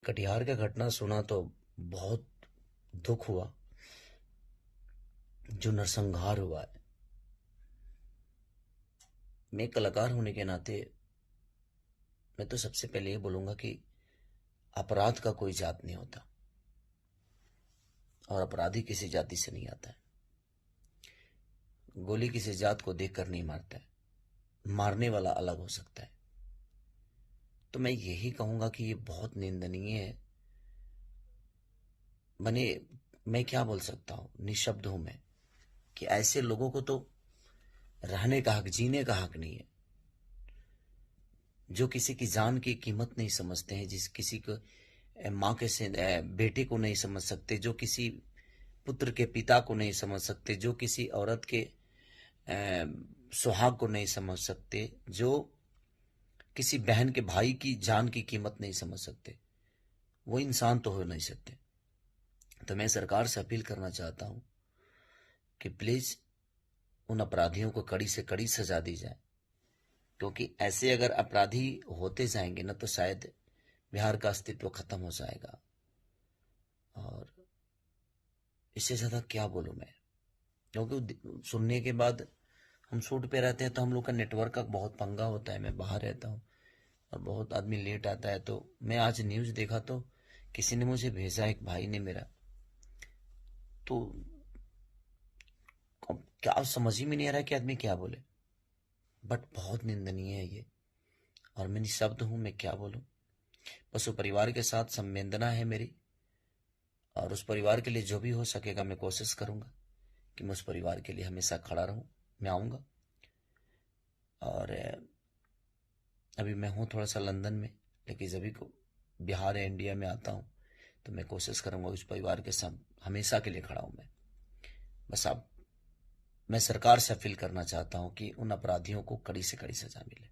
कटिहार का घटना सुना तो बहुत दुख हुआ। जो नरसंहार हुआ है, मैं कलाकार होने के नाते मैं तो सबसे पहले ये बोलूंगा कि अपराध का कोई जात नहीं होता और अपराधी किसी जाति से नहीं आता है। गोली किसी जात को देखकर नहीं मारता है, मारने वाला अलग हो सकता है। तो मैं यही कहूंगा कि ये बहुत निंदनीय है। बने मैं क्या बोल सकता हूं, निशब्द हूं मैं कि ऐसे लोगों को तो रहने का हक, जीने का हक नहीं है। जो किसी की जान की कीमत नहीं समझते हैं, जिस किसी को माँ के से बेटे को नहीं समझ सकते, जो किसी पुत्र के पिता को नहीं समझ सकते, जो किसी औरत के सुहाग को नहीं समझ सकते, जो किसी बहन के भाई की जान की कीमत नहीं समझ सकते, वो इंसान तो हो नहीं सकते। तो मैं सरकार से अपील करना चाहता हूं कि प्लीज उन अपराधियों को कड़ी से कड़ी सजा दी जाए, क्योंकि ऐसे अगर अपराधी होते जाएंगे ना तो शायद बिहार का अस्तित्व खत्म हो जाएगा। और इससे ज्यादा क्या बोलूं मैं, क्योंकि सुनने के बाद हम शूट पे रहते हैं तो हम लोग का नेटवर्क का बहुत पंगा होता है। मैं बाहर रहता हूँ और बहुत आदमी लेट आता है। तो मैं आज न्यूज देखा तो किसी ने मुझे भेजा, एक भाई ने मेरा, तो क्या समझ ही में नहीं आ रहा कि आदमी क्या बोले। बट बहुत निंदनीय है ये, और मैं निशब्द हूं, मैं क्या बोलूं। बस वो परिवार के साथ संवेदना है मेरी, और उस परिवार के लिए जो भी हो सकेगा मैं कोशिश करूंगा कि मैं उस परिवार के लिए हमेशा खड़ा रहूं। मैं आऊंगा, और अभी मैं हूं थोड़ा सा लंदन में, लेकिन जब भी को बिहार या इंडिया में आता हूं तो मैं कोशिश करूंगा उस परिवार के साथ हमेशा के लिए खड़ा हूं मैं। बस आप, मैं सरकार से अपील करना चाहता हूं कि उन अपराधियों को कड़ी से कड़ी सजा मिले।